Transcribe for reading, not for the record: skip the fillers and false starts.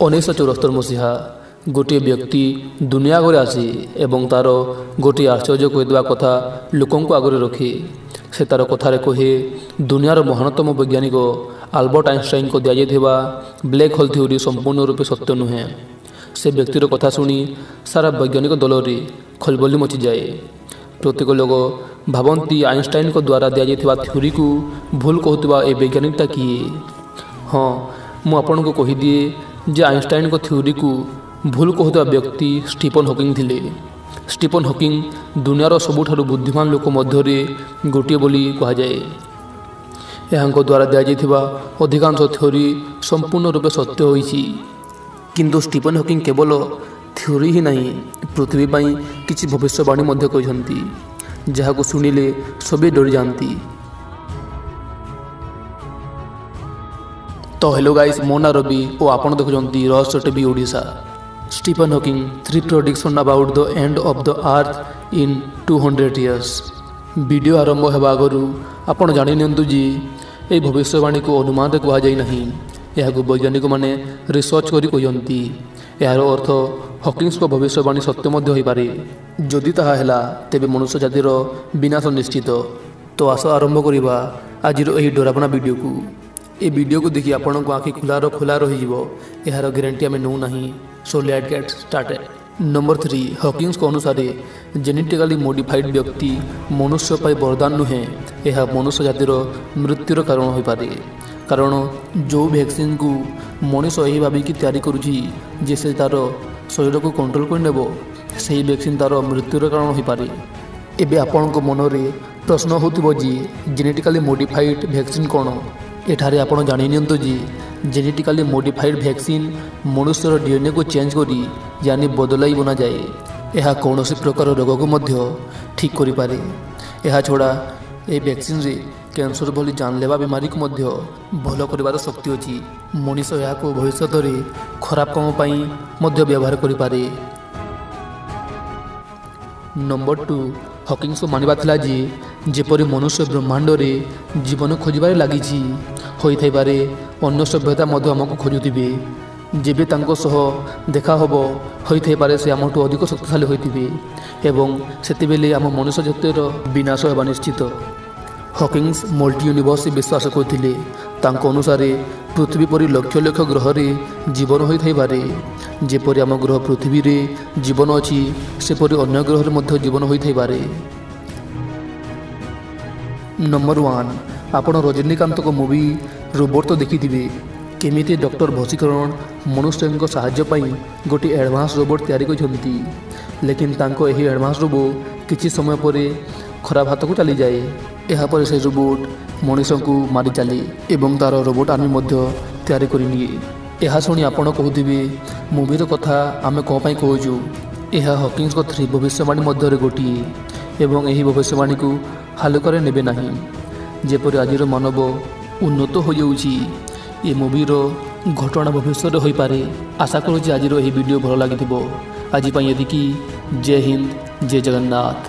1974 ମସିହା ଗୋଟିଏ ବ୍ୟକ୍ତି ଦୁନିଆ ଆଗରେ ଆସେ ଏବଂ ତା'ର ଗୋଟିଏ ଆଶ୍ଚର୍ଯ୍ୟ କହିଦେବା କଥା ଲୋକଙ୍କୁ ଆଗରେ ରଖେ। ସେ ତା'ର କଥାରେ କହେ ଦୁନିଆର ମହାନତମ ବୈଜ୍ଞାନିକ ଆଲବର୍ଟ ଆଇନଷ୍ଟାଇନଙ୍କ ଦିଆଯାଇଥିବା ବ୍ଲାକ୍ ହୋଲ୍ ଥିଓରି ସମ୍ପୂର୍ଣ୍ଣ ରୂପେ ସତ୍ୟ ନୁହେଁ। ସେ ବ୍ୟକ୍ତିର କଥା ଶୁଣି ସାରା ବୈଜ୍ଞାନିକ ଦଳରେ ଖଲବଲି ମଚିଯାଏ। ପ୍ରତ୍ୟେକ ଲୋକ ଭାବନ୍ତି ଆଇନଷ୍ଟାଇନଙ୍କ ଦ୍ୱାରା ଦିଆଯାଇଥିବା ଥିଓରିକୁ ଭୁଲ କହୁଥିବା ଏ ବୈଜ୍ଞାନିକଟା କିଏ? ହଁ, ମୁଁ ଆପଣଙ୍କୁ କହିଦିଏ ଯେ ଆଇନଷ୍ଟାଇନଙ୍କ ଥିଓରିକୁ ଭୁଲ କହୁଥିବା ବ୍ୟକ୍ତି ଷ୍ଟିଫେନ୍ ହକିଂ ଥିଲେ। ଷ୍ଟିଫେନ୍ ହକିଂ ଦୁନିଆର ସବୁଠାରୁ ବୁଦ୍ଧିମାନ ଲୋକ ମଧ୍ୟରେ ଗୋଟିଏ ବୋଲି କୁହାଯାଏ। ଏହାଙ୍କ ଦ୍ୱାରା ଦିଆଯାଇଥିବା ଅଧିକାଂଶ ଥିଓରି ସମ୍ପୂର୍ଣ୍ଣ ରୂପେ ସତ୍ୟ ହୋଇଛି। କିନ୍ତୁ ଷ୍ଟିଫେନ୍ ହକିଂ କେବଳ ଥିଓରି ହିଁ ନାହିଁ, ପୃଥିବୀ ପାଇଁ କିଛି ଭବିଷ୍ୟବାଣୀ ମଧ୍ୟ କହିଛନ୍ତି, ଯାହାକୁ ଶୁଣିଲେ ସବେ ଡରିଯାଆନ୍ତି। ତ ହେଲୋ ଗାଇସ୍, ମୋ ନାଁ ରବି ଓ ଆପଣ ଦେଖୁଛନ୍ତି ରହସ୍ୟ TV Odisha. Stephen Hawking 3 prediction about the end of the earth in 200 years। Video ଆରମ୍ଭ ହେବା ଆଗରୁ ଆପଣ ଜାଣିନିଅନ୍ତୁ ଯେ ଏହି ଭବିଷ୍ୟବାଣୀକୁ ଅନୁମାନରେ କୁହାଯାଇ ନାହିଁ, ଏହାକୁ ବୈଜ୍ଞାନିକମାନେ ରିସର୍ଚ୍ଚ କରି କହିଛନ୍ତି। ଏହାର ଅର୍ଥ ହକିଂସଙ୍କ ଭବିଷ୍ୟବାଣୀ ସତ୍ୟ ମଧ୍ୟ ହୋଇପାରେ। ଯଦି ତାହା ହେଲା ତେବେ ମନୁଷ୍ୟ ଜାତିର ବିନାଶ ନିଶ୍ଚିତ। ତ ଆସ ଆରମ୍ଭ କରିବା ଆଜିର ଏହି ଡରାବନା ଭିଡ଼ିଓକୁ। ଏ ଭିଡ଼ିଓକୁ ଦେଖି ଆପଣଙ୍କ ଆଖି ଖୋଲା ରହିଯିବ, ଏହାର ଗ୍ୟାରେଣ୍ଟି ଆମେ ନେଉ ନାହିଁ। So let's get started. Number 3, ହକିଂସଙ୍କ ଅନୁସାରେ ଜେନେଟିକାଲି ମୋଡିଫାଇଡ୍ ବ୍ୟକ୍ତି ମନୁଷ୍ୟ ପାଇଁ ବରଦାନ ନୁହେଁ, ଏହା ମନୁଷ୍ୟ ଜାତିର ମୃତ୍ୟୁର କାରଣ ହୋଇପାରେ। କାରଣ ଯେଉଁ ଭ୍ୟାକ୍ସିନ୍କୁ ମଣିଷ ଏହି ଭାବିକି ତିଆରି କରୁଛି ଯେ ସେ ତା'ର ଶରୀରକୁ କଣ୍ଟ୍ରୋଲ କରିନେବ, ସେହି ଭ୍ୟାକ୍ସିନ୍ ତା'ର ମୃତ୍ୟୁର କାରଣ ହୋଇପାରେ। ଏବେ ଆପଣଙ୍କ ମନରେ ପ୍ରଶ୍ନ ହେଉଥିବ ଯେ ଜେନେଟିକାଲି ମୋଡିଫାଇଡ୍ ଭ୍ୟାକ୍ସିନ୍ କ'ଣ? ଏଠାରେ ଆପଣ ଜାଣିନିଅନ୍ତୁ ଯେ ଜେନେଟିକାଲି ମୋଡିଫାଇଡ୍ ଭ୍ୟାକ୍ସିନ୍ ମନୁଷ୍ୟର ଡିଏନ୍ଏକୁ ଚେଞ୍ଜ କରି ଯାନି ବଦଳାଇ ବନାଯାଏ। ଏହା କୌଣସି ପ୍ରକାର ରୋଗକୁ ମଧ୍ୟ ଠିକ୍ କରିପାରେ। ଏହାଛଡ଼ା ଏହି ଭ୍ୟାକ୍ସିନ୍ରେ କ୍ୟାନ୍ସର ଭଳି ଜାନଲେବା ବେମାରୀକୁ ମଧ୍ୟ ଭଲ କରିବାର ଶକ୍ତି ଅଛି। ମଣିଷ ଏହାକୁ ଭବିଷ୍ୟତରେ ଖରାପ କାମ ପାଇଁ ମଧ୍ୟ ବ୍ୟବହାର କରିପାରେ। ନମ୍ବର 2, ହକିଂସ ମାନିବା ଥିଲା ଯେ ଯେପରି ମନୁଷ୍ୟ ବ୍ରହ୍ମାଣ୍ଡରେ ଜୀବନ ଖୋଜିବାରେ ଲାଗିଛି, ହୋଇଥାଇପାରେ ଅନ୍ୟ ସଭ୍ୟତା ମଧ୍ୟ ଆମକୁ ଖୋଜୁଥିବେ। ଯେବେ ତାଙ୍କ ସହ ଦେଖା ହେବ, ହୋଇଥାଇପାରେ ସେ ଆମଠୁ ଅଧିକ ଶକ୍ତିଶାଳୀ ହୋଇଥିବେ ଏବଂ ସେତେବେଳେ ଆମ ମନୁଷ୍ୟ ଜାତିର ବିନାଶ ହେବା ନିଶ୍ଚିତ। ହକିଂସ ମଲ୍ଟି ୟୁନିଭର୍ସ ବିଶ୍ୱାସ କରୁଥିଲେ। ତାଙ୍କ ଅନୁସାରେ ପୃଥିବୀ ପରି ଲକ୍ଷ ଲକ୍ଷ ଗ୍ରହରେ ଜୀବନ ହୋଇଥାଇପାରେ। ଯେପରି ଆମ ଗ୍ରହ ପୃଥିବୀରେ ଜୀବନ ଅଛି, ସେପରି ଅନ୍ୟ ଗ୍ରହରେ ମଧ୍ୟ ଜୀବନ ହୋଇଥାଇପାରେ। ନମ୍ବର 1, ଆପଣ ରଜନୀକାନ୍ତଙ୍କ ମୁଭି ରୋବୋଟ ତ ଦେଖିଥିବେ। କେମିତି ଡକ୍ଟର ଭସିକରଣ ମନୁଷ୍ୟଙ୍କ ସାହାଯ୍ୟ ପାଇଁ ଗୋଟିଏ ଆଡ଼ଭାନ୍ସ ରୋବୋଟ ତିଆରି କରିଛନ୍ତି। ଲେକିନ୍ ତାଙ୍କ ଏହି ଆଡ଼ଭାନ୍ସ ରୋବୋଟ କିଛି ସମୟ ପରେ ଖରାପ ହାତକୁ ଚାଲିଯାଏ। ଏହାପରେ ସେ ରୋବୋଟ ମଣିଷଙ୍କୁ ମାରି ଚାଲେ ଏବଂ ତା'ର ରୋବୋଟ ଆର୍ମି ମଧ୍ୟ ତିଆରି କରିନିଏ। ଏହା ଶୁଣି ଆପଣ କହୁଥିବେ ମୁଭିର କଥା ଆମେ କ'ଣ ପାଇଁ କହୁଛୁ? ଏହା ହକିଂସଙ୍କ 3 ଭବିଷ୍ୟବାଣୀ ମଧ୍ୟରେ ଗୋଟିଏ ଏବଂ ଏହି ଭବିଷ୍ୟବାଣୀକୁ ହାଲୁକାରେ ନେବେ ନାହିଁ। ଯେପରି ଆଜିର ମାନବ ଉନ୍ନତ ହୋଇଯାଉଛି, ଏ ମୁଭିର ଘଟଣା ଭବିଷ୍ୟତରେ ହୋଇପାରେ। ଆଶା କରୁଛି ଆଜିର ଏହି ଭିଡ଼ିଓ ଭଲ ଲାଗିଥିବ। ଆଜି ପାଇଁ ଏତିକି। ଜୟ ହିନ୍ଦ, ଜୟ ଜଗନ୍ନାଥ।